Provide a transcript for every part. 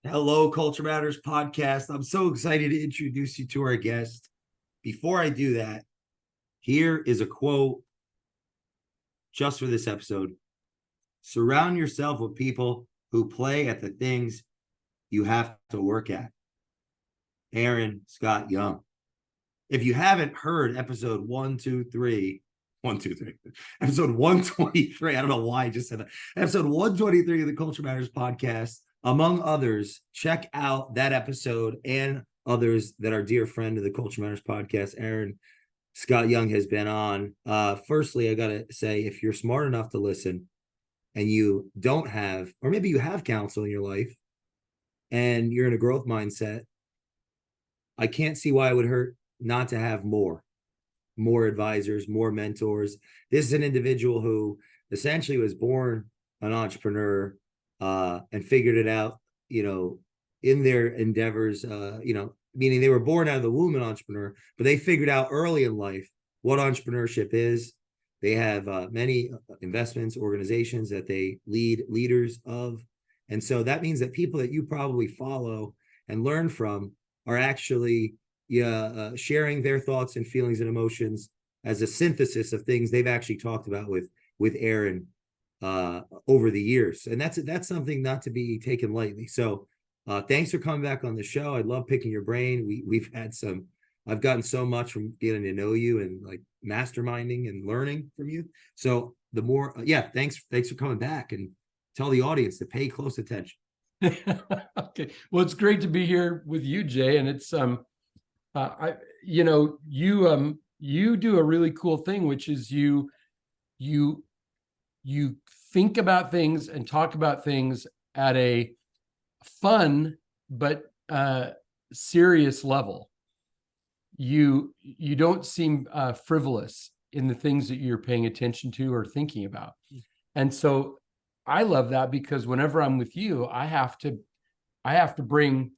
Hello, Culture Matters podcast. I'm so excited to introduce you to our guest. Before I do that, here is a quote just for this episode. Surround yourself with people who play at the things you have to work at. Aaron Scott Young. If you haven't heard episode 123, episode 123, I don't know why I just said that. Episode 123 of the Culture Matters podcast, among others, check out that episode and others that our dear friend of the Culture Matters podcast, Aaron Scott Young, has been on. Firstly, I got to say, if you're smart enough to listen and you don't have, or maybe you have counsel in your life and you're in a growth mindset, I can't see why it would hurt not to have more advisors, more mentors. This is an individual who essentially was born an entrepreneur and figured it out, in their endeavors, meaning they were born out of the womb an entrepreneur, but they figured out early in life what entrepreneurship is. They have many investments, organizations that they leaders of. And so that means that people that you probably follow and learn from are actually sharing their thoughts and feelings and emotions as a synthesis of things they've actually talked about with Aaron over the years. And that's something not to be taken lightly. So thanks for coming back on the show. I love picking your brain. I've gotten so much from getting to know you and like masterminding and learning from you. So the more, thanks for coming back, and tell the audience to pay close attention. Okay. Well, it's great to be here with you, Jay. And it's, you do a really cool thing, which is you think about things and talk about things at a fun but serious level. You don't seem frivolous in the things that you're paying attention to or thinking about. And so I love that, because whenever I'm with you, I have to bring,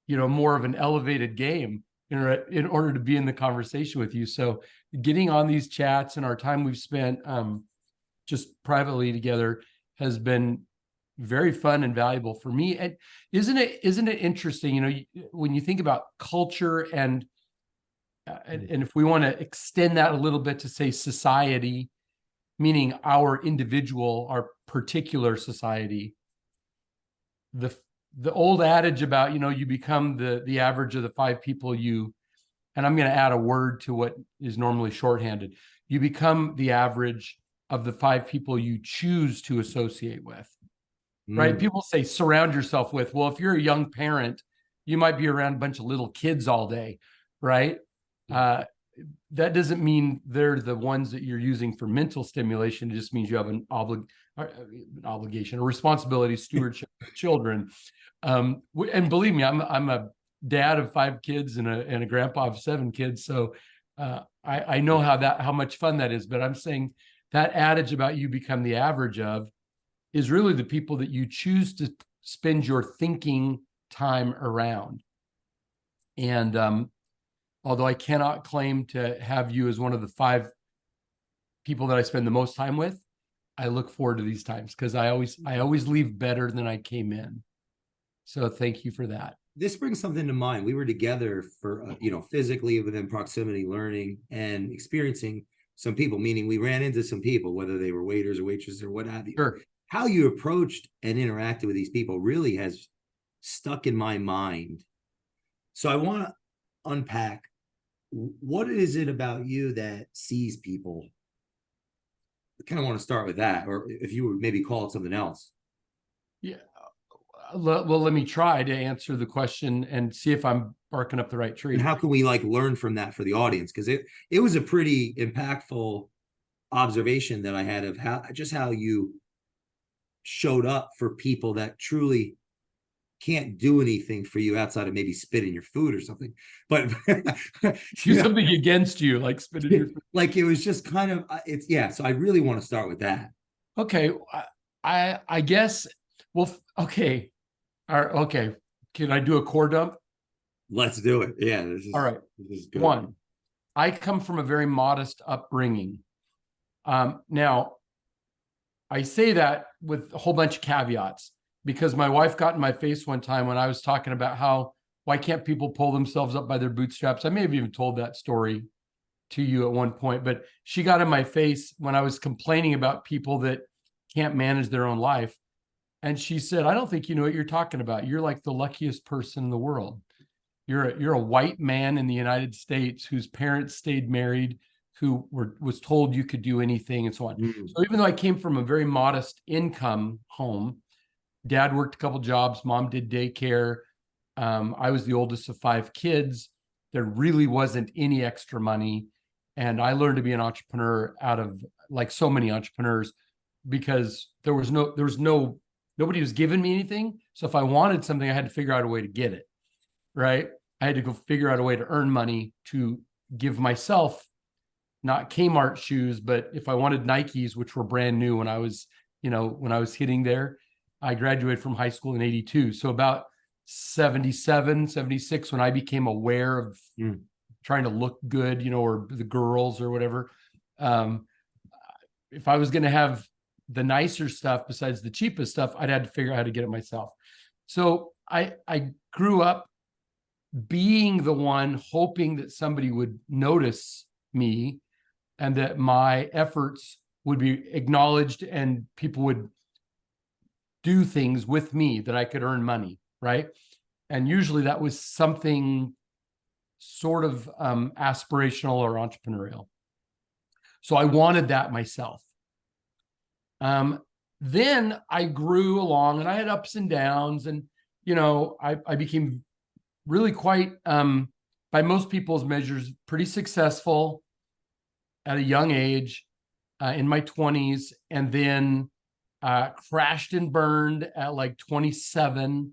more of an elevated game in order to be in the conversation with you. So getting on these chats and our time we've spent just privately together has been very fun and valuable for me. And isn't it interesting, when you think about culture and if we want to extend that a little bit to say society, meaning our individual, our particular society, the old adage about, you become the average of the five people and I'm going to add a word to what is normally shorthanded. You become the average of the five people you choose to associate with, right? People say surround yourself with. Well, if you're a young parent, you might be around a bunch of little kids all day, right? That doesn't mean they're the ones that you're using for mental stimulation. It just means you have an obligation, a responsibility, stewardship of children. And believe me, I'm a dad of 5 kids and a grandpa of 7 kids. So I know how much fun that is. But I'm saying that adage about you become the average of is really the people that you choose to spend your thinking time around. And although I cannot claim to have you as one of the 5 people that I spend the most time with, I look forward to these times, because I always leave better than I came in. So thank you for that. This brings something to mind. We were together for, physically within proximity, learning and experiencing some people, meaning we ran into some people, whether they were waiters or waitresses or what have you. Sure. How you approached and interacted with these people really has stuck in my mind. So I want to unpack, what is it about you that sees people? I kind of want to start with that, or if you would maybe call it something else. Yeah. Well, let me try to answer the question and see if I'm barking up the right tree. And how can we learn from that for the audience? Because it was a pretty impactful observation that I had of how you showed up for people that truly can't do anything for you outside of maybe spit in your food or something, but do something against you, like spit in your food. Like it was just kind of so I really want to start with that. Okay. I guess, well, okay. All right, okay. Can I do a core dump? Let's do it. Yeah. All right. This is good. 1, I come from a very modest upbringing. Now, I say that with a whole bunch of caveats. because my wife got in my face one time when I was talking about why can't people pull themselves up by their bootstraps? I may have even told that story to you at one point, but she got in my face when I was complaining about people that can't manage their own life. And she said, I don't think you know what you're talking about. You're like the luckiest person in the world. You're a white man in the United States whose parents stayed married, who was told you could do anything and so on. Mm. So even though I came from a very modest income home, dad worked a couple jobs, mom did daycare. I was the oldest of 5 kids. There really wasn't any extra money. And I learned to be an entrepreneur out of, like so many entrepreneurs, because nobody was giving me anything. So if I wanted something, I had to figure out a way to get it, right? I had to go figure out a way to earn money to give myself, not Kmart shoes, but if I wanted Nikes, which were brand new when I was hitting there. I graduated from high school in 82. So about 77, 76, when I became aware of trying to look good, or the girls or whatever. If I was going to have the nicer stuff besides the cheapest stuff, I'd had to figure out how to get it myself. So I grew up being the one hoping that somebody would notice me and that my efforts would be acknowledged and people would do things with me that I could earn money, right? And usually that was something sort of aspirational or entrepreneurial. So I wanted that myself. Then I grew along and I had ups and downs, and I became really quite, by most people's measures, pretty successful at a young age, in my 20s, and then crashed and burned at like 27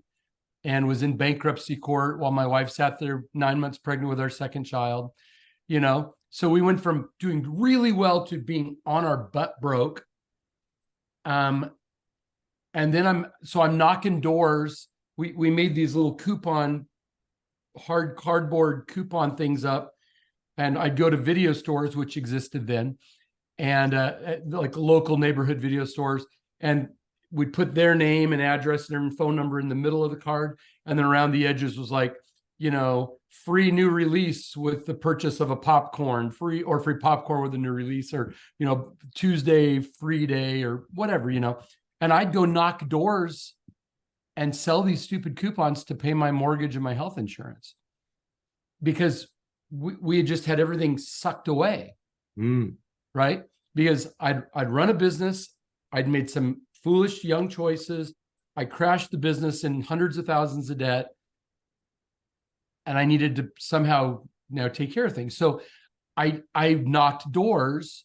and was in bankruptcy court while my wife sat there 9 months pregnant with our second child. So we went from doing really well to being on our butt broke. And then I'm knocking doors. We made these little hard cardboard coupon things up, and I'd go to video stores, which existed then, and like local neighborhood video stores, and we'd put their name and address and their phone number in the middle of the card, and then around the edges was like, free new release with the purchase of a popcorn, free popcorn with a new release, or Tuesday free day, or whatever, and I'd go knock doors and sell these stupid coupons to pay my mortgage and my health insurance, because we had just had everything sucked away. Right? Because I'd run a business, I'd made some foolish young choices, I crashed the business in hundreds of thousands of debt, and I needed to somehow now take care of things. So I knocked doors,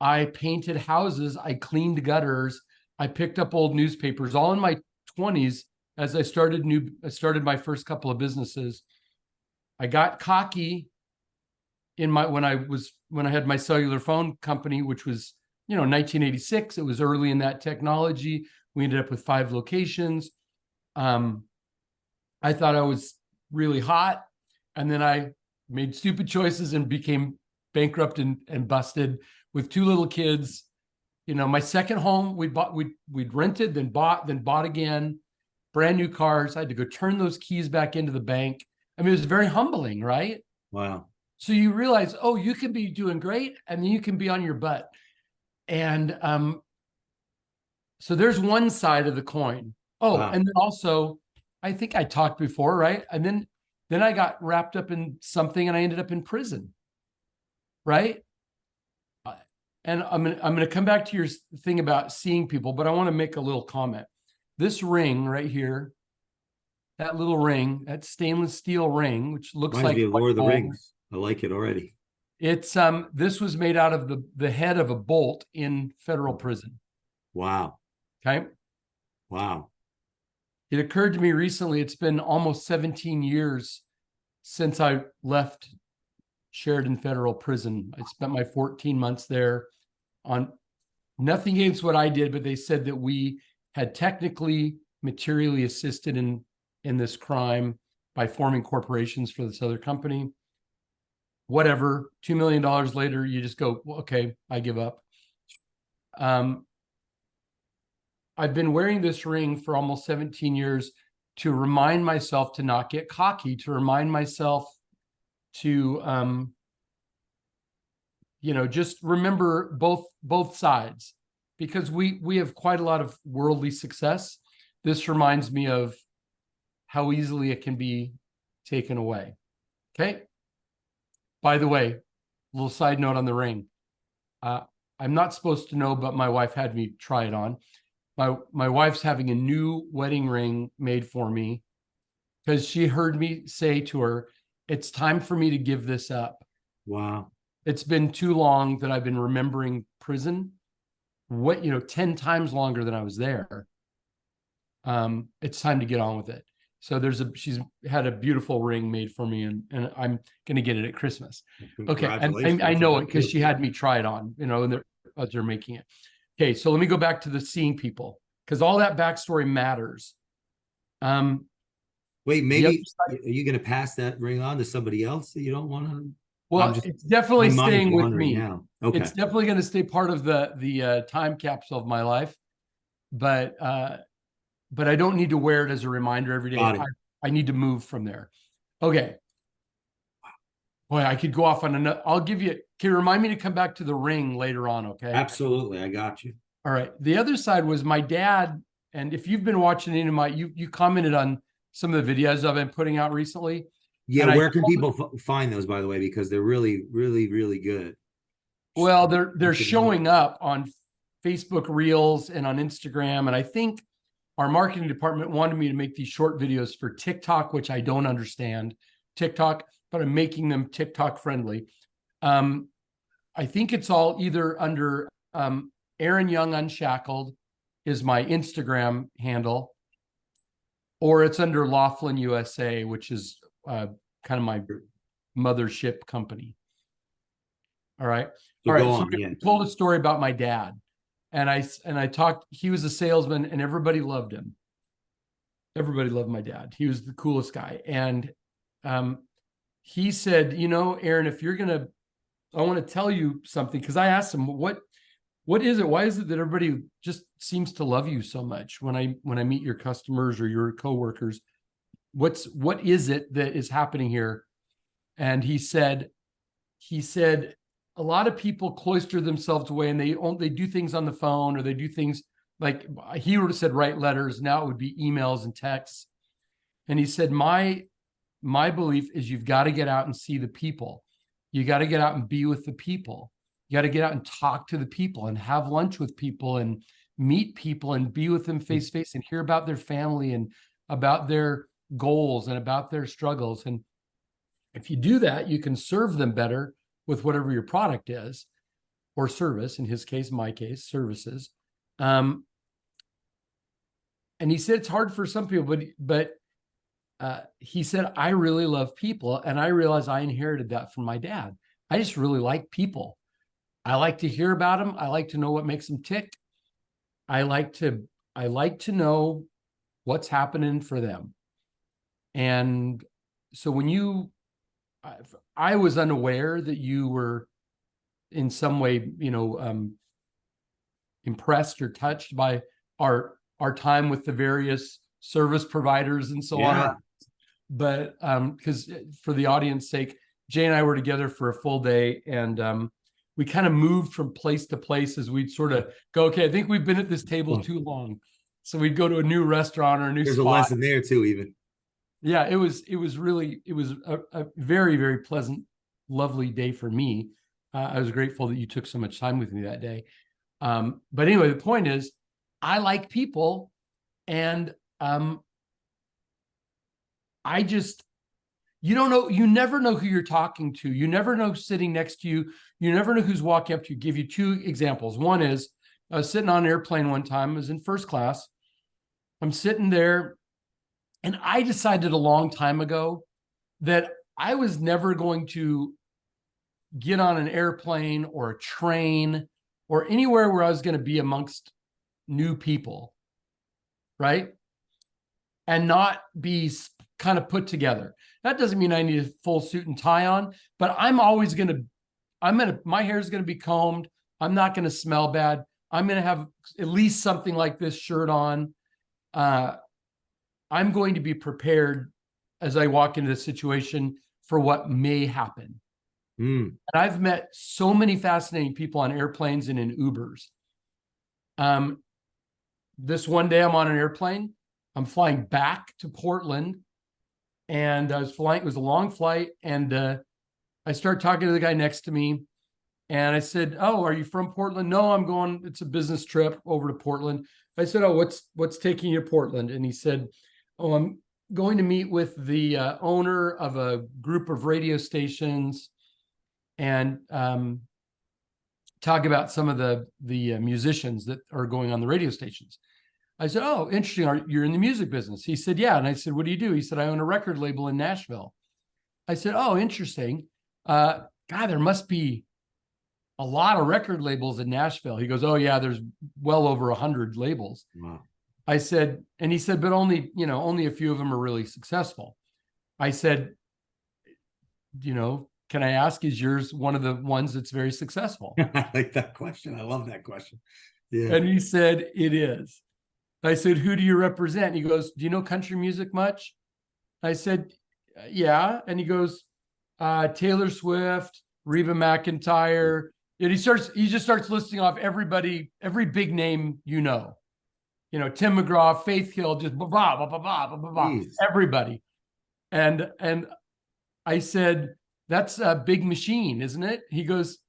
I painted houses, I cleaned gutters, I picked up old newspapers, all in my 20s as I started my first couple of businesses. I got cocky when I had my cellular phone company, which was 1986. It was early in that technology. We ended up with 5 locations. I thought I was really hot, and then I made stupid choices and became bankrupt and busted with 2 little kids. My second home, we'd rented, then bought again, brand new cars. I had to go turn those keys back into the bank. I mean, it was very humbling, right? Wow. So you realize, you can be doing great, and then you can be on your butt. And so there's one side of the coin. Wow. And then also, I think I talked before, right? And then I got wrapped up in something, and I ended up in prison, right? And I'm gonna come back to your thing about seeing people, but I want to make a little comment. This ring right here, that little ring, that stainless steel ring, which looks like Lord of the Rings. I like it already. It's this was made out of the head of a bolt in federal prison. Wow. Okay. Wow. It occurred to me recently, it's been almost 17 years since I left Sheridan Federal Prison. I spent my 14 months there on nothing against what I did, but they said that we had technically materially assisted in this crime by forming corporations for this other company. Whatever, $2 million later, you just go, well, okay, I give up. I've been wearing this ring for almost 17 years to remind myself to not get cocky, to remind myself to, just remember both sides, because we have quite a lot of worldly success. This reminds me of how easily it can be taken away. Okay. By the way, little side note on the ring. I'm not supposed to know, but my wife had me try it on. My wife's having a new wedding ring made for me because she heard me say to her, it's time for me to give this up. Wow. It's been too long that I've been remembering prison. 10 times longer than I was there. It's time to get on with it. So she's had a beautiful ring made for me, and I'm going to get it at Christmas. Okay. And I know it because she had me try it on, as they're making it. Okay. So let me go back to the seeing people, because all that backstory matters. Wait, maybe are you going to pass that ring on to somebody else that you don't want to? Well, it's definitely staying with me now. Okay. It's definitely going to stay part of the time capsule of my life, but I don't need to wear it as a reminder every day. I need to move from there. Okay. Boy, I could go off on another. Can you remind me to come back to the ring later on? Okay. Absolutely. I got you. All right. The other side was my dad. And if you've been watching any of you commented on some of the videos I've been putting out recently. Yeah. Where can people find those, by the way? Because they're really, really, really good. Well, they're showing up on Facebook Reels and on Instagram. And I think our marketing department wanted me to make these short videos for TikTok, which I don't understand TikTok, but I'm making them TikTok friendly. I think it's all either under Aaron Young Unshackled is my Instagram handle, or it's under Laughlin USA, which is kind of my mothership company. All right. So I told a story about my dad. And I talked, he was a salesman and everybody loved him. Everybody loved my dad. He was the coolest guy. And he said, Aaron, I want to tell you something. Cause I asked him, what is it? Why is it that everybody just seems to love you so much when I meet your customers or your coworkers? What is it that is happening here? And he said, a lot of people cloister themselves away and they do things on the phone, or they do things like he would have said write letters. Now it would be emails and texts. And he said, my belief is you've got to get out and see the people. You got to get out and be with the people. You got to get out and talk to the people and have lunch with people and meet people and be with them face to face and hear about their family and about their goals and about their struggles. And if you do that, you can serve them better with whatever your product is or service, in his case, my case, services. And he said, it's hard for some people, but he said, I really love people. And I realized I inherited that from my dad. I just really like people. I like to hear about them. I like to know what makes them tick. I like to know what's happening for them. And so when I was unaware that you were in some way, impressed or touched by our time with the various service providers and so on. But because for the audience sake, Jay and I were together for a full day, and we kind of moved from place to place as we'd sort of go, okay, I think we've been at this table too long. So we'd go to a new restaurant or a new spot. There's a lesson there too, even. Yeah, it was a very, very pleasant, lovely day for me. I was grateful that you took so much time with me that day. But anyway, the point is, I like people, and you never know who you're talking to. You never know who's sitting next to you. You never know who's walking up to you. Give you two examples. One is, I was sitting on an airplane one time. I was in first class. I'm sitting there, and I decided a long time ago that I was never going to get on an airplane or a train or anywhere where I was going to be amongst new people, right? And not be kind of put together. That doesn't mean I need a full suit and tie on, but my hair is going to be combed. I'm not going to smell bad. I'm going to have at least something like this shirt on. I'm going to be prepared as I walk into the situation for what may happen. And I've met so many fascinating people on airplanes and in Ubers. This one day I'm on an airplane. I'm flying back to Portland, and I was flying. It was a long flight, and I started talking to the guy next to me, and I said, "Oh, are you from Portland?" "No, I'm going. It's a business trip over to Portland." I said, "Oh, what's taking you to Portland?" And he said, "Oh, I'm going to meet with the owner of a group of radio stations and talk about some of the musicians that are going on the radio stations." I said, "Oh, interesting. You're in the music business?" He said, "Yeah." And I said, "What do you do?" He said, "I own a record label in Nashville." I said, "Oh, interesting. God, there must be a lot of record labels in Nashville." He goes, "Oh yeah, there's well over 100 labels." Wow. I said, and he said, "But only a few of them are really successful." I said, "Can I ask, is yours one of the ones that's very successful?" I like that question. I love that question. Yeah. And he said, "It is." I said, "Who do you represent?" He goes, "Do you know country music much?" I said, "Yeah." And he goes, "Taylor Swift, Reba McEntire." And he just starts listing off everybody, every big name, Tim McGraw, Faith Hill, just blah, blah, blah, blah, blah, blah, blah, everybody. And I said, "That's a Big Machine, isn't it?" He goes,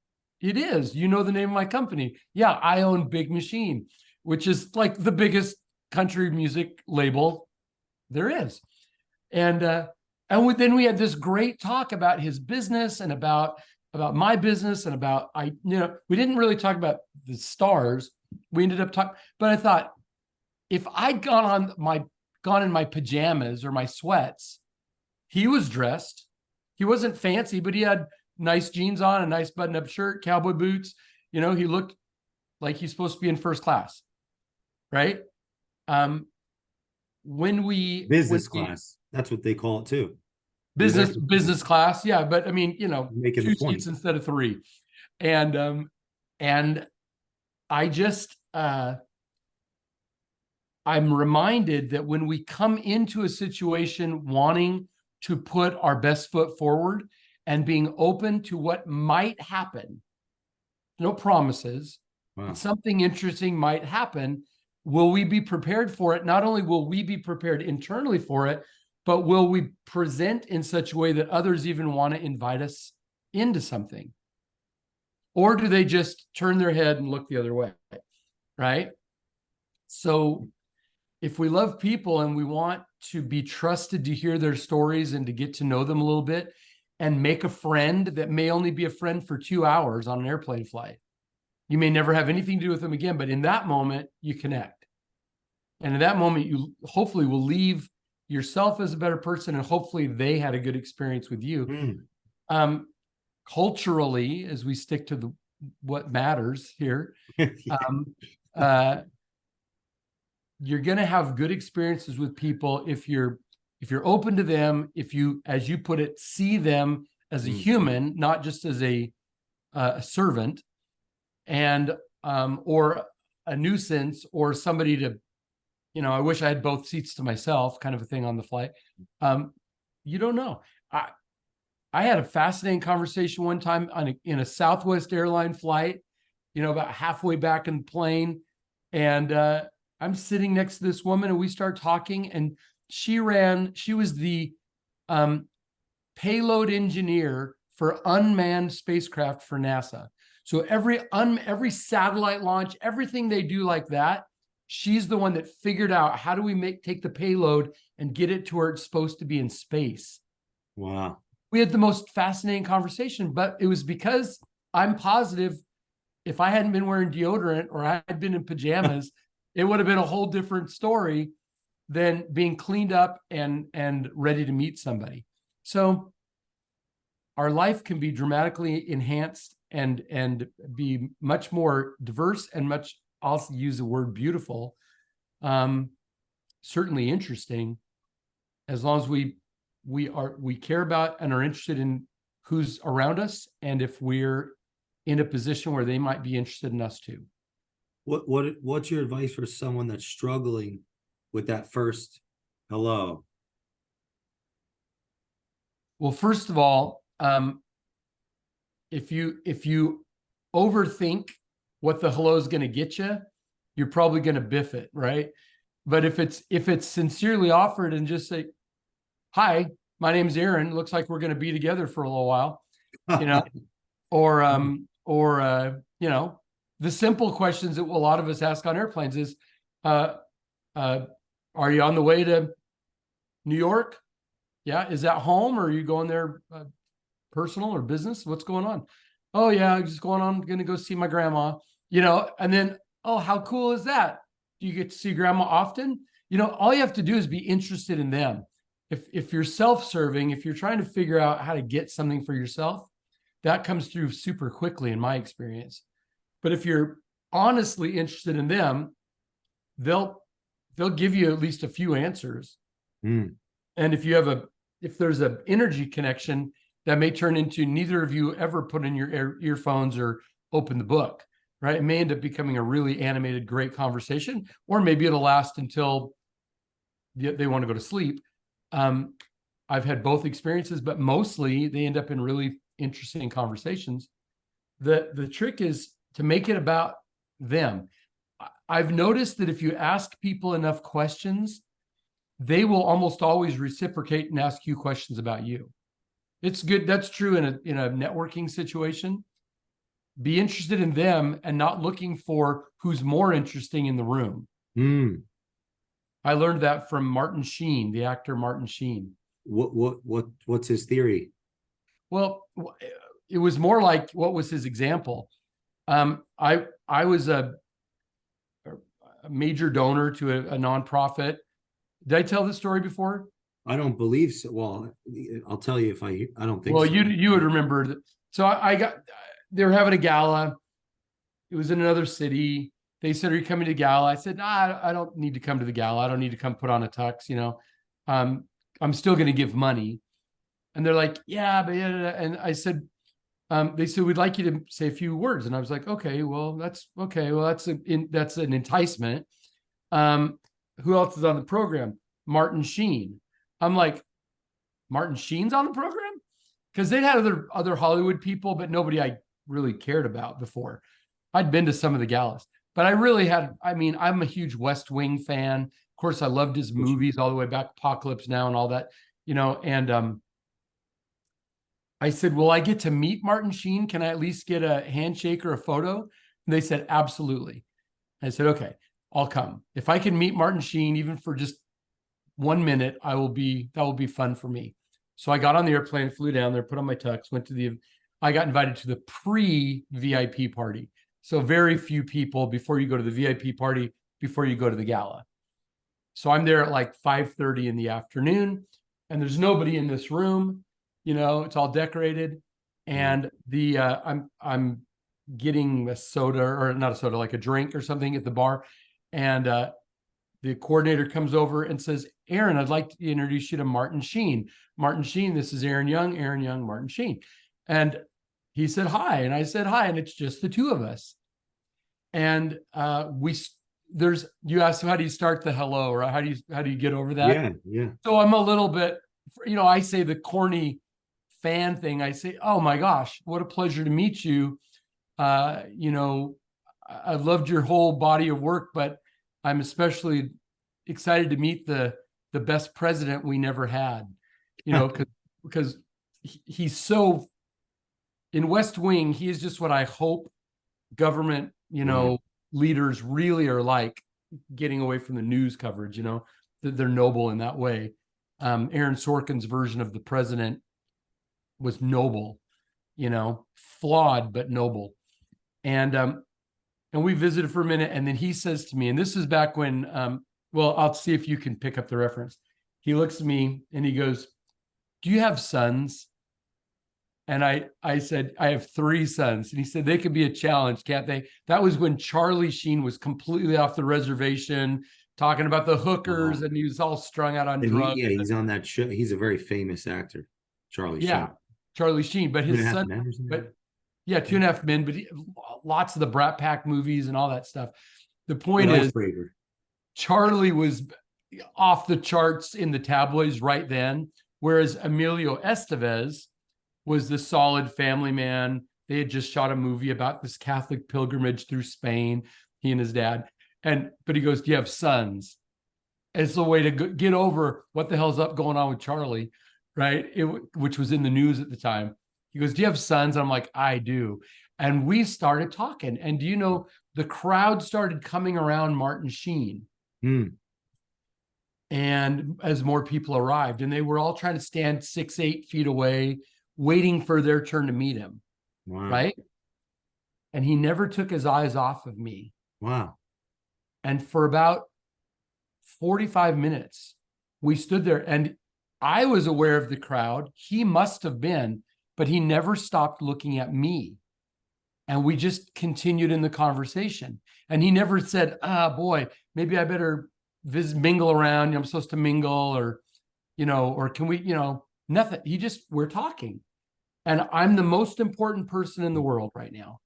"It is. You know the name of my company?" "Yeah, I own Big Machine," which is like the biggest country music label there is. And then we had this great talk about his business and about my business and about we didn't really talk about the stars. We ended up talking, but I thought, if I'd gone in my pajamas or my sweats, he was dressed. He wasn't fancy, but he had nice jeans on, a nice button-up shirt, cowboy boots. He looked like he's supposed to be in first class, right? Business class. That's what they call it too. Business class, yeah. But I mean, Making the 2 point seats instead of 3. And I just I'm reminded that when we come into a situation wanting to put our best foot forward and being open to what might happen, no promises, but something interesting might happen. Will we be prepared for it? Not only will we be prepared internally for it, but will we present in such a way that others even want to invite us into something? Or do they just turn their head and look the other way, right? So if we love people and we want to be trusted to hear their stories and to get to know them a little bit and make a friend that may only be a friend for 2 hours on an airplane flight, you may never have anything to do with them again, but in that moment, you connect. And in that moment, you hopefully will leave yourself as a better person, and hopefully they had a good experience with you. Culturally, as we stick to what matters here, you're going to have good experiences with people if you're open to them, if you, as you put it, see them as a human, not just as a servant, and or a nuisance, or somebody to, I wish I had both seats to myself, kind of a thing on the flight. You don't know. I had a fascinating conversation one time in a Southwest airline flight, about halfway back in the plane, and I'm sitting next to this woman, and we start talking, and she was the payload engineer for unmanned spacecraft for NASA. So every satellite launch, everything they do like that, she's the one that figured out how do we take the payload and get it to where it's supposed to be in space. Wow. We had the most fascinating conversation, but it was because I'm positive if I hadn't been wearing deodorant or I had been in pajamas, it would have been a whole different story than being cleaned up and ready to meet somebody. So our life can be dramatically enhanced and be much more diverse and much, I'll use the word beautiful, certainly interesting, as long as we care about and are interested in who's around us, and if we're in a position where they might be interested in us too. What's your advice for someone that's struggling with that first hello? Well, first of all, if you overthink what the hello is going to get you, you're probably going to biff it, right? But if it's sincerely offered and just say, "Hi, my name's Aaron. Looks like we're going to be together for a little while," you know, you know, the simple questions that a lot of us ask on airplanes is, "Are you on the way to New York? Yeah, is that home, or are you going there personal or business? What's going on?" "Oh yeah, I'm just going to go see my grandma," you know, and then, "Oh, how cool is that? Do you get to see grandma often?" You know, all you have to do is be interested in them. If you're self-serving, if you're trying to figure out how to get something for yourself, that comes through super quickly in my experience. But if you're honestly interested in them, they'll give you at least a few answers. Mm. And if there's an energy connection, that may turn into neither of you ever put in your earphones or open the book, right? It may end up becoming a really animated, great conversation, or maybe it'll last until they want to go to sleep. I've had both experiences, but mostly they end up in really interesting conversations. The trick is to make it about them. I've noticed that if you ask people enough questions, they will almost always reciprocate and ask you questions about you. It's good. That's true in a networking situation. Be interested in them and not looking for who's more interesting in the room. Mm. I learned that from Martin Sheen, the actor Martin Sheen. What's his theory? Well, it was more like, what was his example? I was a major donor to a nonprofit. Did I tell this story before? I don't believe so. Well, I'll tell you if I don't think well, so. you would remember that. So they were having a gala. It was in another city. They said, "Are you coming to gala?" I said, "Nah, I don't need to come to the gala. I don't need to come put on a tux, you know. I'm still going to give money." And they're like, "Yeah, but yeah." And I said, they said, "We'd like you to say a few words." And I was like, "Okay, well, that's okay. Well, that's an enticement." Who else is on the program? Martin Sheen. I'm like, Martin Sheen's on the program? Because they had other Hollywood people, but nobody I really cared about before. I'd been to some of the galas, but I'm a huge West Wing fan. Of course, I loved his movies all the way back, Apocalypse Now and all that, you know. And I said, "Will I get to meet Martin Sheen? Can I at least get a handshake or a photo?" And they said, "Absolutely." I said, "Okay, I'll come. If I can meet Martin Sheen, even for just 1 minute, that will be fun for me." So I got on the airplane, flew down there, put on my tux, I got invited to the pre-VIP party. So very few people before you go to the VIP party, before you go to the gala. So I'm there at like 5:30 in the afternoon, and there's nobody in this room. You know, it's all decorated. And I'm getting a soda, or not a soda, like a drink or something at the bar. And the coordinator comes over and says, "Aaron, I'd like to introduce you to Martin Sheen. Martin Sheen, this is Aaron Young, Martin Sheen." And he said, "Hi." And I said, "Hi." And it's just the two of us. And you asked, how do you start the hello, or how do you get over that? Yeah, yeah. So I'm a little bit, I say the corny fan thing. I say, "Oh my gosh, what a pleasure to meet you. I loved your whole body of work, but I'm especially excited to meet the best president we never had," because he's so, in West Wing, he is just what I hope government, leaders really are like, getting away from the news coverage, that they're noble in that way. Aaron Sorkin's version of the president was noble, flawed, but noble. And we visited for a minute, and then he says to me, and this is back when, I'll see if you can pick up the reference. He looks at me and he goes, "Do you have sons?" And I said, "I have 3 sons." And he said, "They could be a challenge, can't they?" That was when Charlie Sheen was completely off the reservation, talking about the hookers, and he was all strung out on drugs. He's on that show. He's a very famous actor, Charlie Sheen. Charlie Sheen, but his son, 2.5 Men, but lots of the Brat Pack movies and all that stuff. the point Good is, icebreaker. Charlie was off the charts in the tabloids right then, whereas Emilio Estevez was the solid family man. They had just shot a movie about this Catholic pilgrimage through Spain, he and his dad. But he goes, "Do you have sons?" It's a way to get over what the hell's going on with Charlie, right? Which was in the news at the time. He goes, "Do you have sons?" I'm like, "I do." And we started talking. And do you know, the crowd started coming around Martin Sheen. And as more people arrived, and they were all trying to stand 6-8 feet away, waiting for their turn to meet him. Wow. Right. And he never took his eyes off of me. Wow. And for about 45 minutes, we stood there, and I was aware of the crowd. He must have been, but he never stopped looking at me. And we just continued in the conversation. And he never said, boy, maybe I better mingle around. I'm supposed to mingle, or, or can we, nothing. We're talking. And I'm the most important person in the world right now.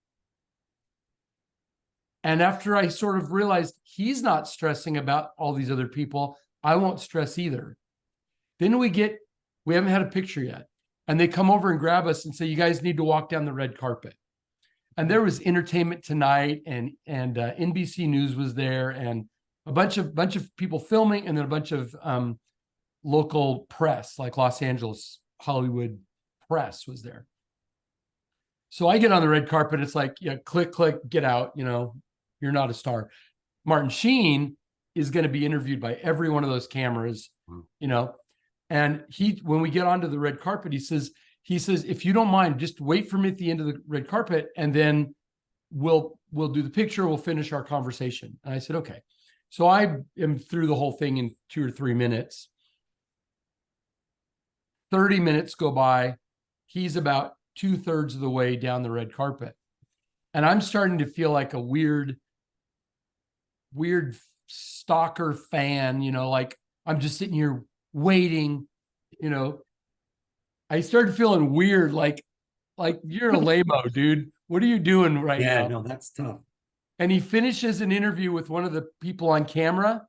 And after I sort of realized he's not stressing about all these other people, I won't stress either. Then we haven't had a picture yet. And they come over and grab us and say, "You guys need to walk down the red carpet." And there was Entertainment Tonight, and NBC News was there, and a bunch of people filming, and then a bunch of local press, like Los Angeles Hollywood press was there. So I get on the red carpet. It's like, yeah, click, click, get out. You're not a star. Martin Sheen is going to be interviewed by every one of those cameras, and when we get onto the red carpet, he says, "If you don't mind, just wait for me at the end of the red carpet, and then we'll do the picture. We'll finish our conversation." And I said, "Okay." So I am through the whole thing in 2 or 3 minutes. 30 minutes go by. He's about 2/3 of the way down the red carpet. And I'm starting to feel like a weird stalker fan, like I'm just sitting here waiting, I started feeling weird, like you're a lame-o, dude. What are you doing right now? Yeah, no, that's tough. And he finishes an interview with one of the people on camera.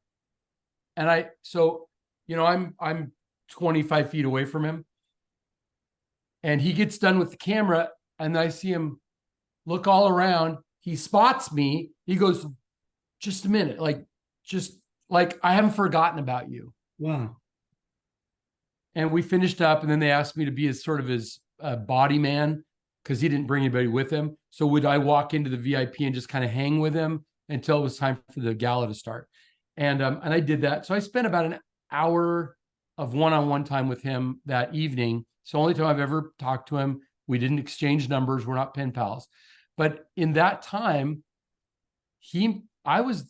And I'm 25 feet away from him. And he gets done with the camera, and I see him look all around. He spots me. He goes, "Just a minute. I haven't forgotten about you." Wow. And we finished up, and then they asked me to be his body man, because he didn't bring anybody with him. So would I walk into the VIP and just kind of hang with him until it was time for the gala to start? And I did that. So I spent about an hour of one-on-one time with him that evening. It's the only time I've ever talked to him. We didn't exchange numbers. We're not pen pals. But in that time, I was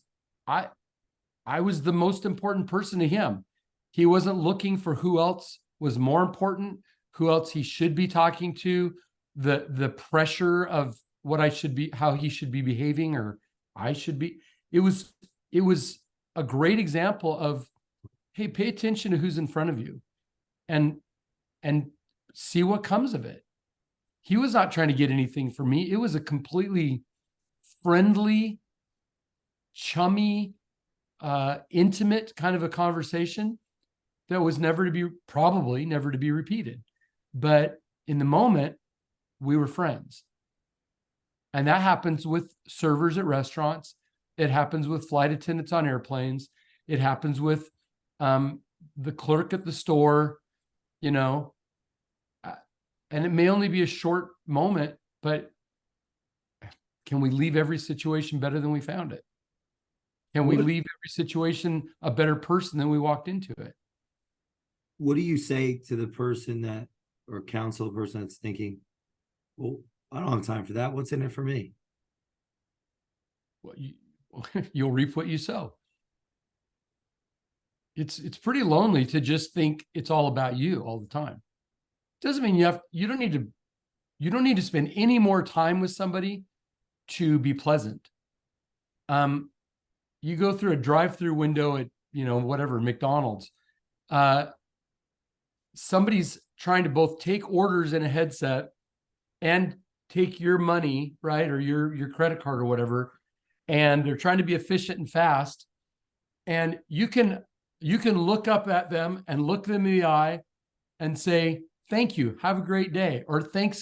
the most important person to him. He wasn't looking for who else was more important, who else he should be talking to, the pressure of what I should be, how he should be behaving, or I should be. It was a great example of, hey, pay attention to who's in front of you, and see what comes of it. He was not trying to get anything from me. It was a completely friendly, chummy, intimate kind of a conversation that was probably never to be repeated. But in the moment, we were friends. And that happens with servers at restaurants. It happens with flight attendants on airplanes. It happens with the clerk at the store, and it may only be a short moment, but can we leave every situation better than we found it? Can we leave every situation a better person than we walked into it? What do you say to the person or counsel person that's thinking, "Well, I don't have time for that. What's in it for me?" Well, you'll reap what you sow. It's pretty lonely to just think it's all about you all the time. Doesn't mean you don't need to spend any more time with somebody to be pleasant. You go through a drive-through window at, whatever, McDonald's. Somebody's trying to both take orders in a headset and take your money, right? Or your credit card or whatever. and they're trying to be efficient and fast. And you can look up at them and look them in the eye and say, thank you, have a great day, or thank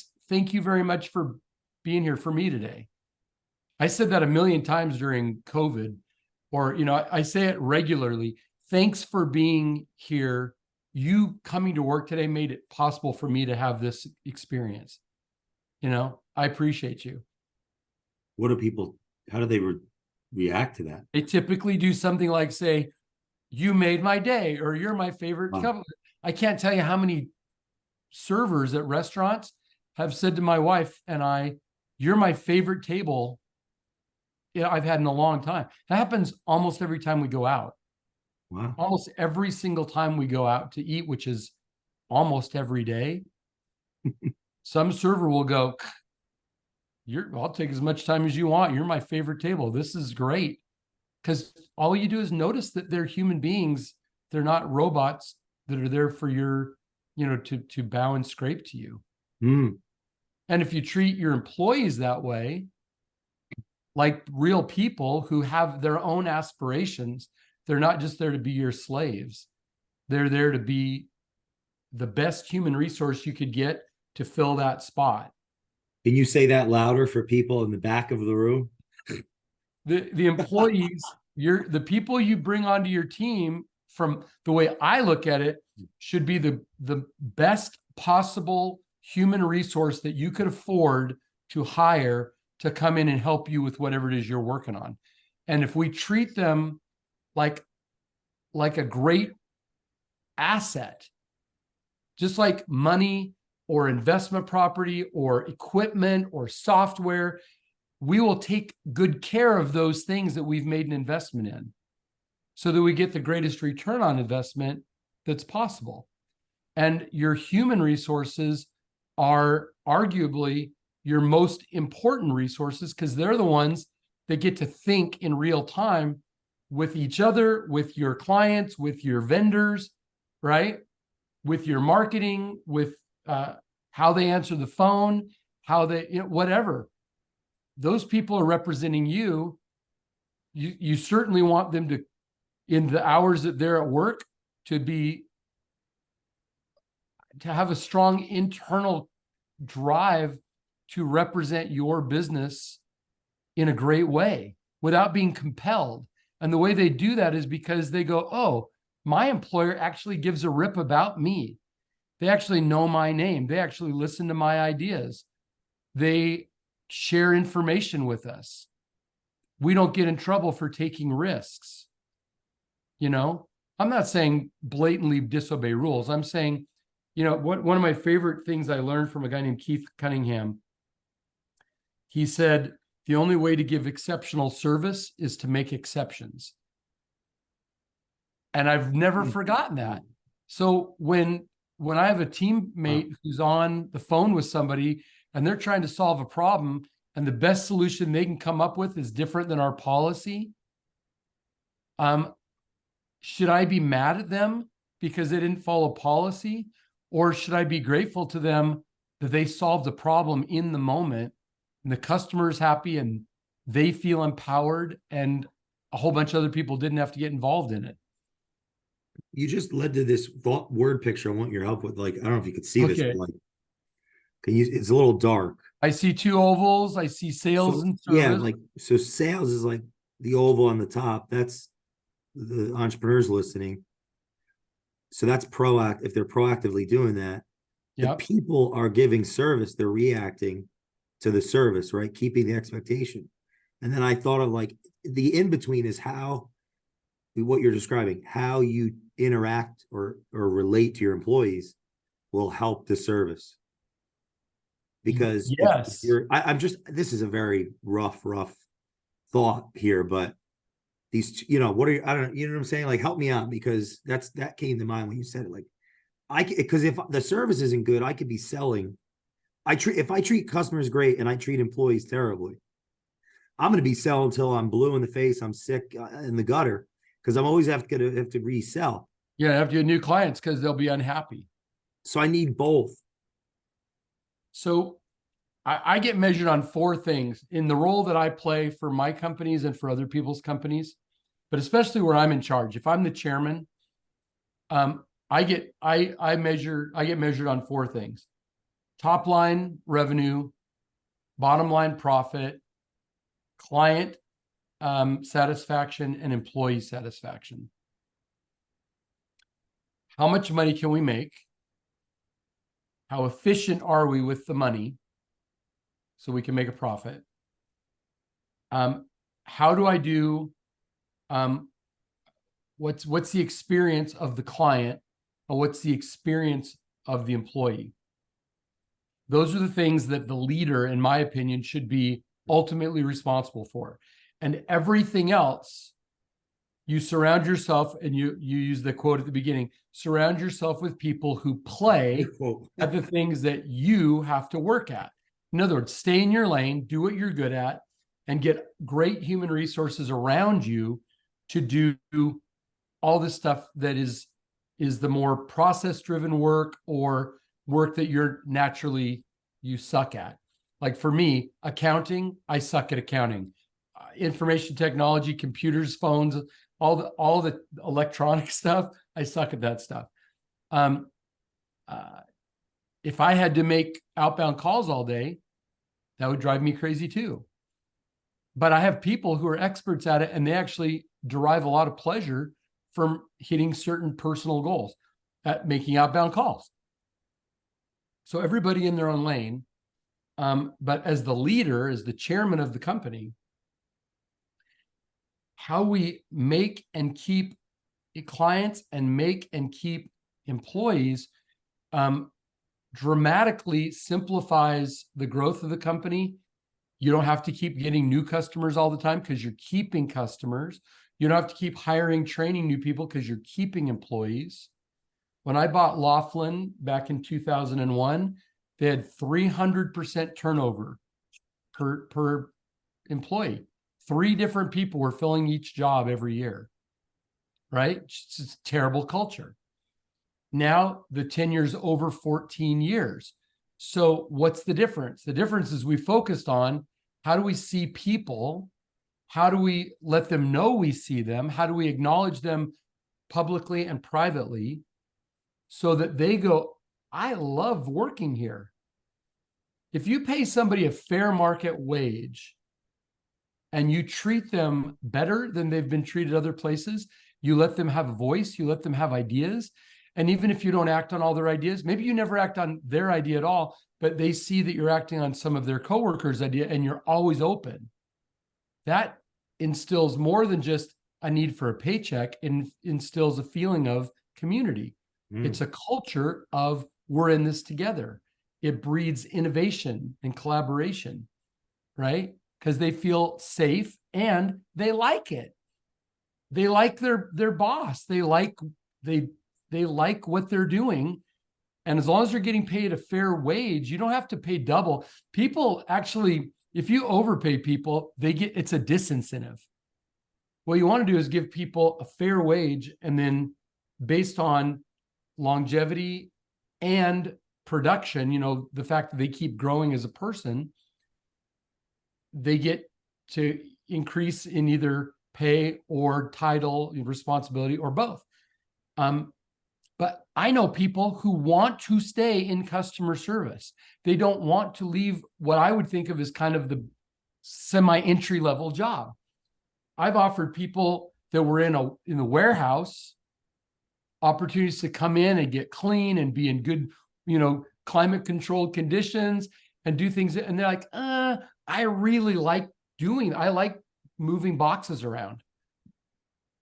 you very much for being here for me today. I said that a million times during COVID, or, I say it regularly. Thanks for being here. You coming to work today made it possible for me to have this experience. I appreciate you. What do people, how do they react to that? They typically do something like say, you made my day, or you're my favorite couple. I can't tell you how many servers at restaurants have said to my wife and I, you're my favorite table I've had in a long time. That happens almost every time we go out. Wow. Almost every single time we go out to eat, which is almost every day. Some server will go, I'll take as much time as you want. You're my favorite table. This is great. Because all you do is notice that they're human beings. They're not robots that are there for your, to bow and scrape to you. Mm. And if you treat your employees that way, like real people who have their own aspirations, they're not just there to be your slaves. They're there to be the best human resource you could get to fill that spot. Can you say that louder for people in the back of the room? The employees, the people you bring onto your team, from the way I look at it, should be the best possible human resource that you could afford to hire to come in and help you with whatever it is you're working on. And if we treat them like a great asset, just like money or investment property or equipment or software, we will take good care of those things that we've made an investment in so that we get the greatest return on investment that's possible. And your human resources are arguably your most important resources, because they're the ones that get to think in real time with each other, with your clients, with your vendors, right? With your marketing, with how they answer the phone, how they, whatever. Those people are representing you. You certainly want them to, in the hours that they're at work, to have a strong internal drive to represent your business in a great way without being compelled. And the way they do that is because they go, oh, my employer actually gives a rip about me. They actually know my name. They actually listen to my ideas. They share information with us. We don't get in trouble for taking risks. I'm not saying blatantly disobey rules. I'm saying, one of my favorite things I learned from a guy named Keith Cunningham, he said, the only way to give exceptional service is to make exceptions. And I've never forgotten that. So when I have a teammate who's on the phone with somebody and they're trying to solve a problem and the best solution they can come up with is different than our policy, should I be mad at them because they didn't follow policy? Or should I be grateful to them that they solved a problem in the moment and the customer is happy and they feel empowered and a whole bunch of other people didn't have to get involved in it? You just led to this word picture I want your help with. Like, I don't know if you could see this, but it's a little dark. I see two ovals. I see sales and service. Yeah, so sales is like the oval on the top. That's the entrepreneurs listening. So that's proactive. If they're proactively doing that, the people are giving service. They're reacting to the service, right? Keeping the expectation. And then I thought of the in-between is what you're describing, how you interact or relate to your employees will help the service. Because this is a very rough thought here, but these, I don't know, you know what I'm saying? Like, help me out, because that came to mind when you said it. Because if the service isn't good, I could be selling. If I treat customers great and I treat employees terribly, I'm going to be selling until I'm blue in the face. I'm sick in the gutter, because I'm always have to resell. Yeah, have to get new clients because they'll be unhappy. So I need both. So I get measured on 4 things in the role that I play for my companies and for other people's companies, but especially where I'm in charge. If I'm the chairman, I get measured on 4 things: top line revenue, bottom line profit, client satisfaction, and employee satisfaction. How much money can we make? How efficient are we with the money so we can make a profit? How do I do? What's the experience of the client, or what's the experience of the employee? Those are the things that the leader, in my opinion, should be ultimately responsible for. And everything else, you surround yourself, and you use the quote at the beginning, surround yourself with people who play at the things that you have to work at. In other words, stay in your lane, do what you're good at, and get great human resources around you to do all this stuff that is the more process-driven work, or work that you suck at. Like for me, accounting, I suck at accounting. Information technology, computers, phones, all the electronic stuff, I suck at that stuff. If I had to make outbound calls all day, that would drive me crazy too. But I have people who are experts at it, and they actually derive a lot of pleasure from hitting certain personal goals at making outbound calls. So everybody in their own lane. But as the leader, as the chairman of the company, how we make and keep clients and make and keep employees dramatically simplifies the growth of the company. You don't have to keep getting new customers all the time because you're keeping customers. You don't have to keep hiring, training new people because you're keeping employees. When I bought Laughlin back in 2001, they had 300% turnover per employee. 3 different people were filling each job every year, right? It's a terrible culture. Now the tenure's over 14 years. So what's the difference? The difference is we focused on how do we see people? How do we let them know we see them? How do we acknowledge them publicly and privately so that they go, I love working here. If you pay somebody a fair market wage and you treat them better than they've been treated other places, you let them have a voice, you let them have ideas. And even if you don't act on all their ideas, maybe you never act on their idea at all, but they see that you're acting on some of their coworkers' idea and you're always open. That instills more than just a need for a paycheck, and instills a feeling of community. It's a culture of we're in this together. It breeds innovation and collaboration, right? Because they feel safe and they like it. They like their boss. They like what they're doing. And as long as they're getting paid a fair wage, you don't have to pay double. People actually, if you overpay people, it's a disincentive. What you want to do is give people a fair wage, and then based on longevity and production, the fact that they keep growing as a person, they get to increase in either pay or title, responsibility, or both. But I know people who want to stay in customer service. They don't want to leave what I would think of as kind of the semi-entry level job. I've offered people that were in the warehouse opportunities to come in and get clean and be in good, climate controlled conditions and do things. And they're like, I really like I like moving boxes around.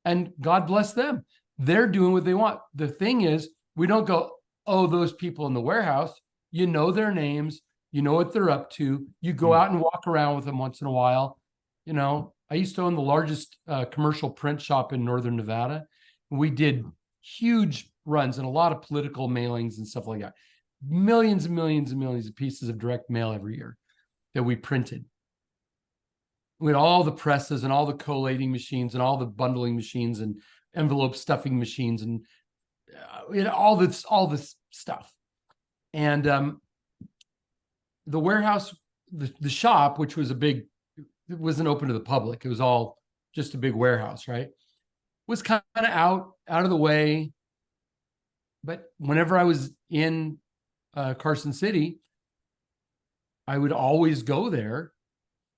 And God bless them. They're doing what they want. The thing is, we don't go, oh, those people in the warehouse, you know their names, you know what they're up to. You go out and walk around with them once in a while. I used to own the largest commercial print shop in Northern Nevada. We did huge runs and a lot of political mailings and stuff like that. Millions and millions and millions of pieces of direct mail every year that we printed. We had all the presses and all the collating machines and all the bundling machines and envelope stuffing machines and all this stuff. And the warehouse the shop, which was it wasn't open to the public. It was all just a big warehouse, right? Was kind of out of the way. But whenever I was in Carson City, I would always go there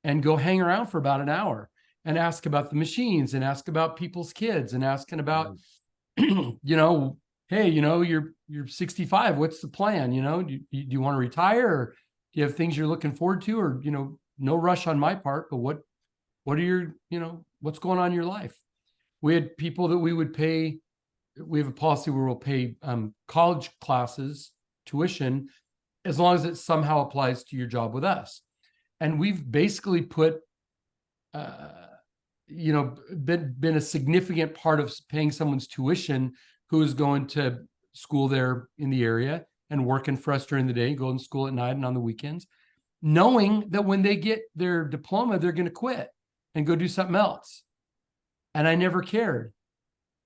and go hang around for about an hour and ask about the machines and ask about people's kids and asking about, you know, hey, you know, you're 65. What's the plan? You know, do you want to retire, or do you have things you're looking forward to, or, you know, no rush on my part, but what are your, you know, what's going on in your life? We had people that we would pay. We have a policy where we'll pay college classes tuition as long as it somehow applies to your job with us. And we've basically put, you know, been a significant part of paying someone's tuition who is going to school there in the area and working for us during the day, going to school at night and on the weekends, knowing that when they get their diploma, they're going to quit and go do something else. And I never cared.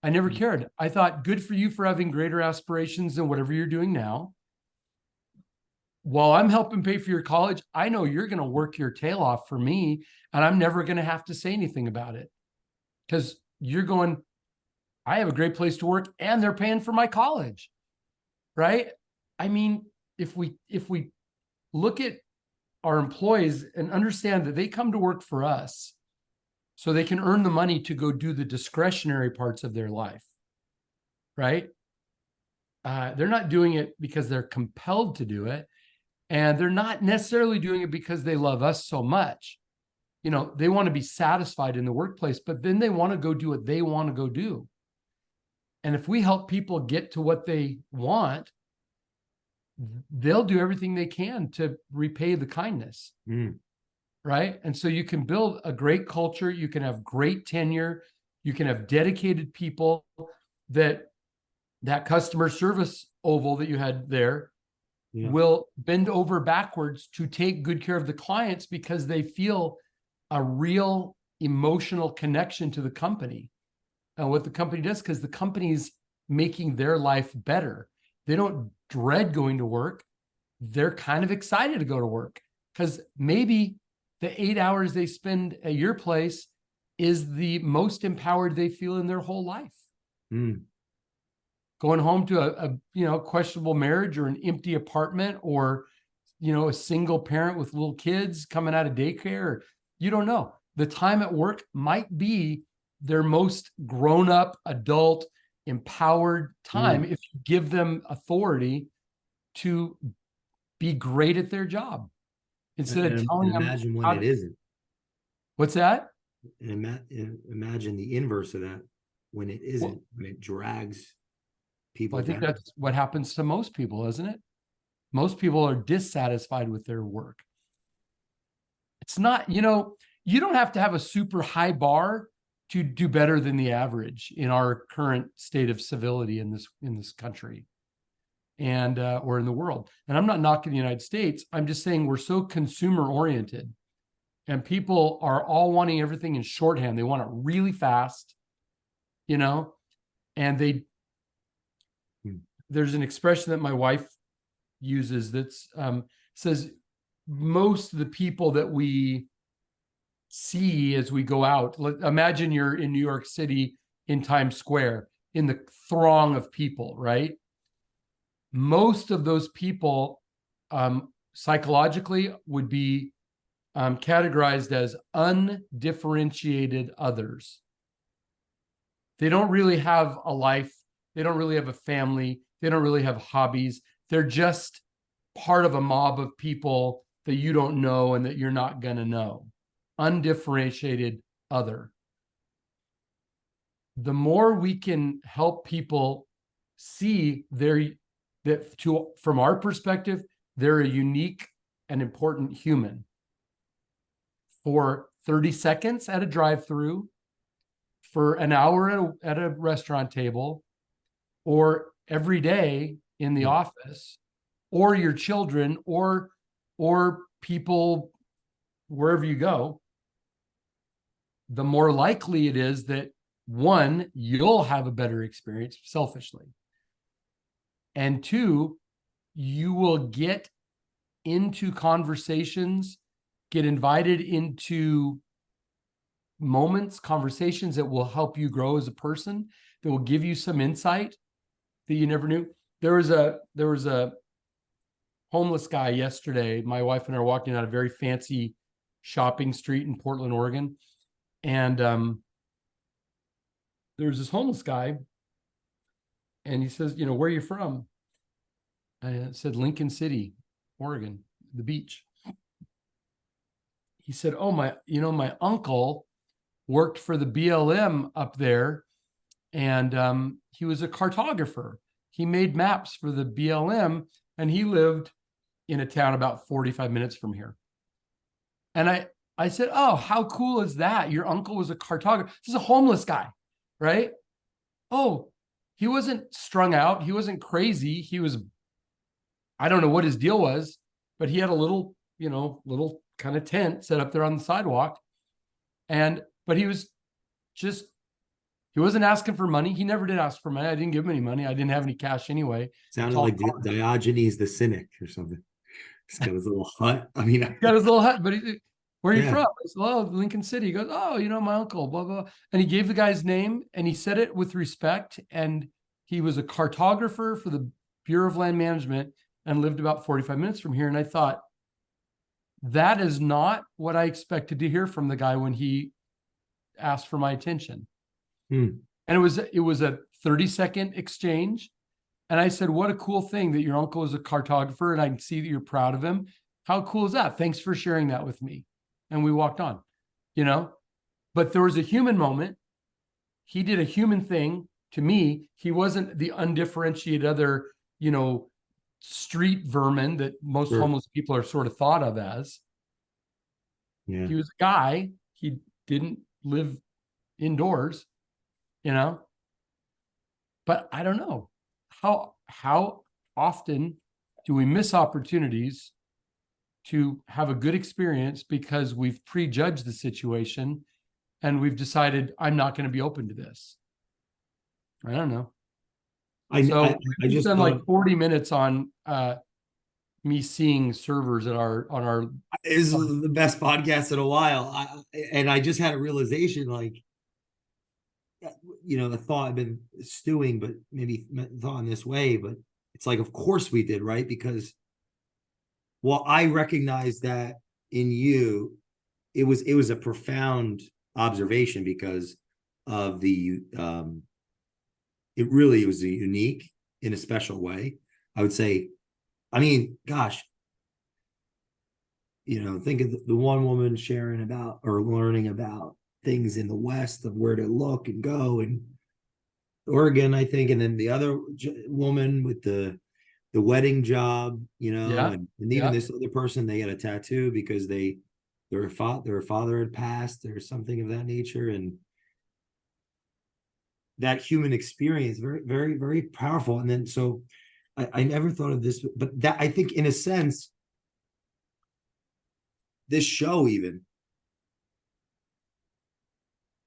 I thought, good for you for having greater aspirations than whatever you're doing now. While I'm helping pay for your college, I know you're going to work your tail off for me, and I'm never going to have to say anything about it, because you're going, I have a great place to work and they're paying for my college, right? I mean, if we look at our employees and understand that they come to work for us so they can earn the money to go do the discretionary parts of their life, right? They're not doing it because they're compelled to do it. And they're not necessarily doing it because they love us so much. You know, they want to be satisfied in the workplace, but then they want to go do what they want to go do. And if we help people get to what they want, they'll do everything they can to repay the kindness. Right? And so you can build a great culture. You can have great tenure. You can have dedicated people. That customer service oval that you had there will bend over backwards to take good care of the clients because they feel a real emotional connection to the company and what the company does, because the company's making their life better. They don't dread going to work. They're kind of excited to go to work because maybe the 8 hours they spend at your place is the most empowered they feel in their whole life. Going home to a questionable marriage or an empty apartment, or, you know, a single parent with little kids coming out of daycare, you don't know. The time at work might be their most grown-up, adult, empowered time if you give them authority to be great at their job. Instead of telling them, imagine when it isn't. What's that? And imagine the inverse of that, when it isn't, when it drags people. Well, I think down. that's what happens to most people, isn't it? Most people are dissatisfied with their work. It's not, you know, you don't have to have a super high bar to do better than the average in our current state of civility in this country and or in the world. And I'm not knocking the United States. I'm just saying we're so consumer oriented, and people are all wanting everything in shorthand. They want it really fast, you know, and there's an expression that my wife uses that's says most of the people that we see as we go out, imagine you're in New York City in Times Square in the throng of people, right? Most of those people psychologically would be categorized as undifferentiated others. They don't really have a life. They don't really have a family. They don't really have hobbies. They're just part of a mob of people that you don't know and that you're not going to know. Undifferentiated other. The more we can help people see from our perspective, they're a unique and important human. For 30 seconds at a drive-through, for an hour at a restaurant table, or every day in the office, or your children, or people wherever you go, the more likely it is that, one, you'll have a better experience selfishly. And two, you will get into conversations get invited into moments, conversations that will help you grow as a person, that will give you some insight that you never knew. There was a homeless guy yesterday. My wife and I are walking down a very fancy shopping street in Portland, Oregon. And there was this homeless guy, and he says, where are you from? I said, Lincoln City, Oregon, the beach. He said, oh, my uncle worked for the BLM up there, and he was a cartographer. He made maps for the BLM, and he lived in a town about 45 minutes from here. And I said, oh, how cool is that? Your uncle was a cartographer. This is a homeless guy, right? Oh, he wasn't strung out. He wasn't crazy. He was, I don't know what his deal was, but he had a little kind of tent set up there on the sidewalk. But he wasn't asking for money. He never did ask for money. I didn't give him any money. I didn't have any cash anyway. Sounded like Diogenes the Cynic or something. He's got his little hut. I mean, got his little hut, but where are you from? I said, oh, Lincoln City. He goes, oh, my uncle, blah, blah. And he gave the guy's name, and he said it with respect. And he was a cartographer for the Bureau of Land Management and lived about 45 minutes from here. And I thought, that is not what I expected to hear from the guy when he asked for my attention. And it was a 30-second exchange. And I said, what a cool thing that your uncle is a cartographer, and I can see that you're proud of him. How cool is that? Thanks for sharing that with me. And we walked on, but there was a human moment. He did a human thing to me. He wasn't the undifferentiated other, street vermin that most homeless people are sort of thought of as. Yeah. He was a guy. He didn't live indoors, but I don't know how often do we miss opportunities to have a good experience because we've prejudged the situation and we've decided, I'm not going to be open to this. I don't know. I just done like 40 minutes on me seeing servers on our. This is the best podcast in a while. I just had a realization, like, a thought I've been stewing, but maybe thought in this way, but it's like, of course we did, right? Because, well, I recognize that in you, it was a profound observation because of the, it really was unique in a special way. I would say, I mean, gosh, think of the one woman sharing about or learning about things in the West of where to look and go, and Oregon, I think, and then the other woman with the wedding job, and even this other person, they got a tattoo because their father had passed or something of that nature, and that human experience, very, very, very powerful. And then so I never thought of this, but that, I think, in a sense, this show even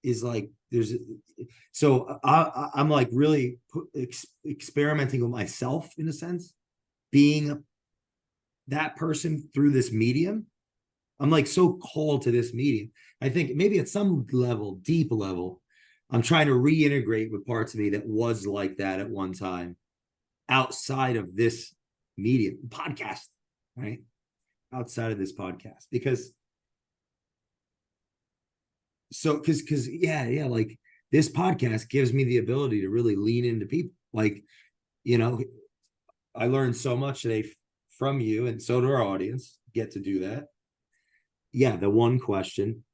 is like, I'm like really experimenting with myself in a sense, being that person through this medium. I'm like so called to this medium. I think maybe at some level, deep level, I'm trying to reintegrate with parts of me that was like that at one time outside of this medium podcast, right? Outside of this podcast, because like this podcast gives me the ability to really lean into people. Like, I learned so much today from you, and so do our audience get to do that. Yeah, the one question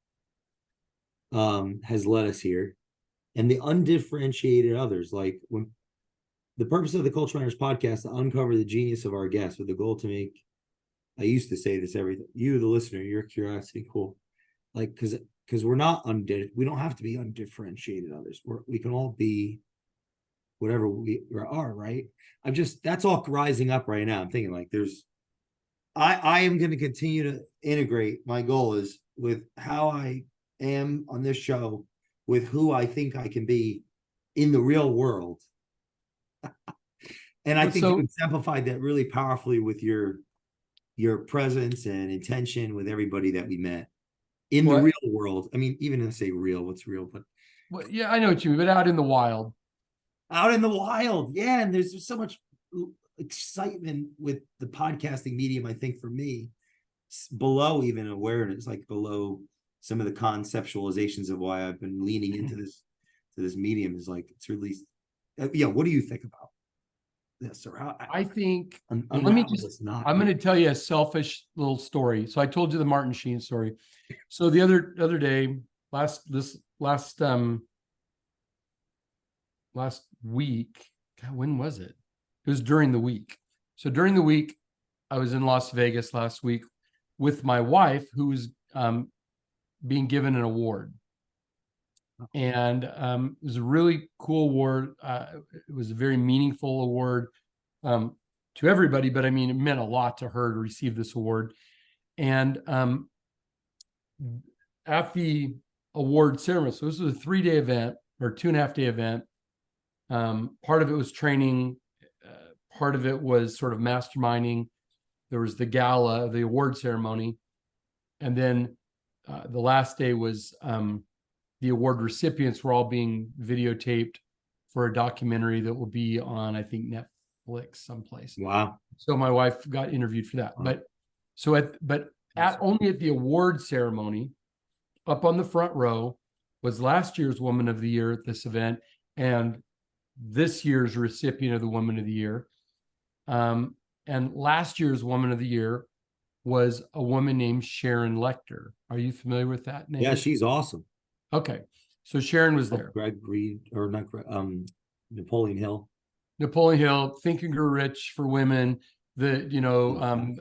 has led us here, and the undifferentiated others. Like, when the purpose of the Culture Matters podcast to uncover the genius of our guests with the goal to make. I used to say this you, the listener, your curiosity cool, like because we're not we don't have to be undifferentiated others. We can all be whatever we are, right? That's all rising up right now. I'm thinking like I am going to continue to integrate. My goal is with how I am on this show with who I think I can be in the real world. And I think you exemplified that really powerfully with your your presence and intention with everybody that we met in the Well, real world. I mean, even if I say real, what's real, but well, yeah, I know what you mean, but out in the wild. out in the wild. Yeah. And there's just so much excitement with the podcasting medium, I think, for me, below even awareness, like below some of the conceptualizations of why I've been leaning into this medium is like, it's really, yeah. What do you think about this? Or how, I think, well, let me unravel just, this knot I'm here. going to tell you a selfish little story. So I told you the Martin Sheen story. So the other day, last week, God, when was it? It was during the week. So during the week, I was in Las Vegas last week with my wife, who was being given an award. And it was a really cool award. It was a very meaningful award to everybody, but I mean, it meant a lot to her to receive this award. And at the award ceremony, so this was a 3-day event or 2.5-day event. Part of it was training. Part of it was sort of masterminding. There was the gala, the award ceremony. And then the last day was the award recipients were all being videotaped for a documentary that will be on, I think, Netflix someplace. Wow. So my wife got interviewed for that. Wow. Only at the award ceremony, up on the front row, was last year's Woman of the Year at this event and this year's recipient of the Woman of the Year. And last year's Woman of the Year was a woman named Sharon Lecter. Are you familiar with that name? Yeah, she's awesome. Okay. So Sharon was there. Greg Reed, or not Napoleon Hill. Napoleon Hill, Think and Grow Rich for Women, Outwitting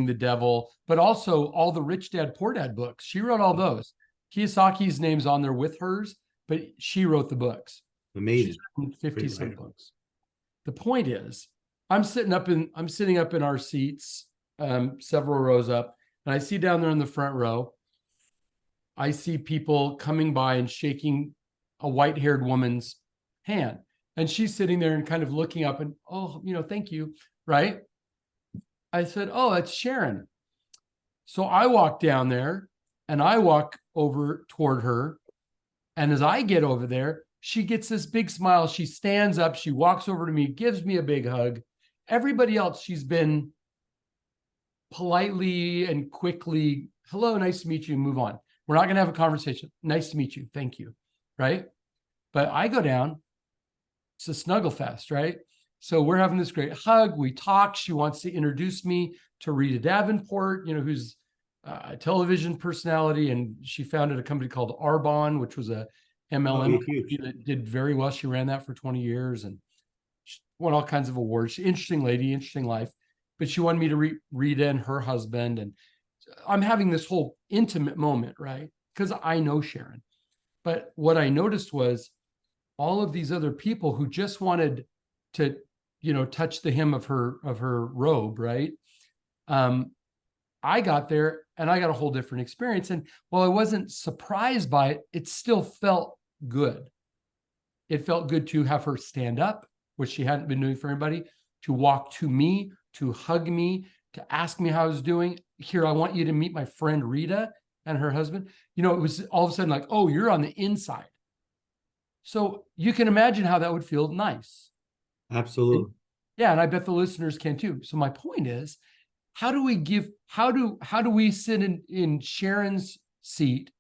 the Devil, but also all the Rich Dad, Poor Dad books. She wrote all those. Kiyosaki's name's on there with hers, but she wrote the books. Amazing. 50-some books. The point is, I'm sitting up in our seats, several rows up, and I see down there in the front row, I see people coming by and shaking a white-haired woman's hand. And she's sitting there and kind of looking up and, oh, thank you, right? I said, oh, that's Sharon. So I walk down there and I walk over toward her. And as I get over there, she gets this big smile. She stands up, she walks over to me, gives me a big hug. Everybody else, she's been politely and quickly, hello, nice to meet you, move on. We're not going to have a conversation. Nice to meet you. Thank you. Right? But I go down. It's a snuggle fest, right? So we're having this great hug. We talk. She wants to introduce me to Rita Davenport, who's a television personality. And she founded a company called Arbonne, which was a MLM that did very well. She ran that for 20 years and she won all kinds of awards. She's an interesting lady, interesting life. But she wanted me to meet Rita and her husband. And I'm having this whole intimate moment, right? Because I know Sharon. But what I noticed was all of these other people who just wanted to, touch the hem of her robe, right? I got there and I got a whole different experience. And while I wasn't surprised by it, it still felt good. It felt good to have her stand up, which she hadn't been doing for anybody, to walk to me, to hug me, to ask me how I was doing. Here, I want you to meet my friend Rita and her husband. It was all of a sudden like, oh, you're on the inside. So you can imagine how that would feel nice. Absolutely. Yeah, and I bet the listeners can too. So my point is, how do we sit in Sharon's seat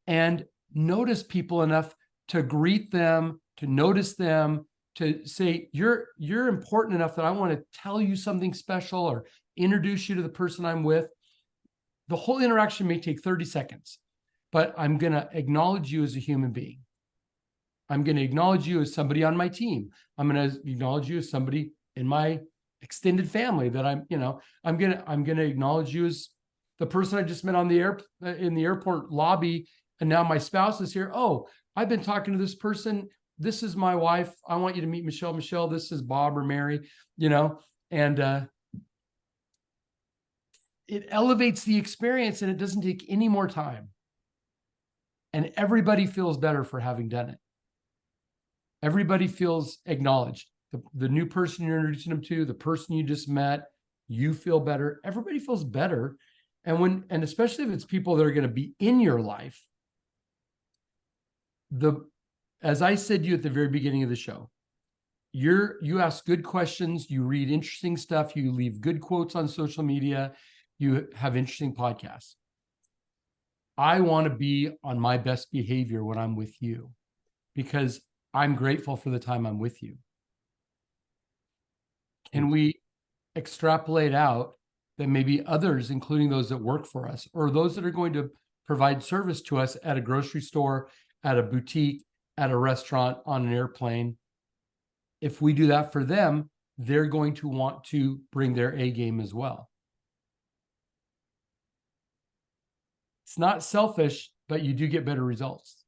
and notice people enough to greet them, to notice them, to say, you're important enough that I want to tell you something special or introduce you to the person I'm with. The whole interaction may take 30 seconds, but I'm going to acknowledge you as a human being. I'm going to acknowledge you as somebody on my team. I'm going to acknowledge you as somebody in my extended family that I'm going to acknowledge you as the person I just met on in the airport lobby. And now my spouse is here. Oh, I've been talking to this person. This is my wife. I want you to meet Michelle. Michelle, this is Bob or Mary, and it elevates the experience and it doesn't take any more time. And everybody feels better for having done it. Everybody feels acknowledged. The new person you're introducing them to, the person you just met, you feel better, everybody feels better. And especially if it's people that are going to be in your life, as I said to you at the very beginning of the show, you ask good questions, you read interesting stuff, you leave good quotes on social media, you have interesting podcasts. I want to be on my best behavior when I'm with you because I'm grateful for the time I'm with you. Can we extrapolate out that maybe others, including those that work for us or those that are going to provide service to us at a grocery store, at a boutique, at a restaurant, on an airplane, if we do that for them, they're going to want to bring their A game as well. It's not selfish, but you do get better results.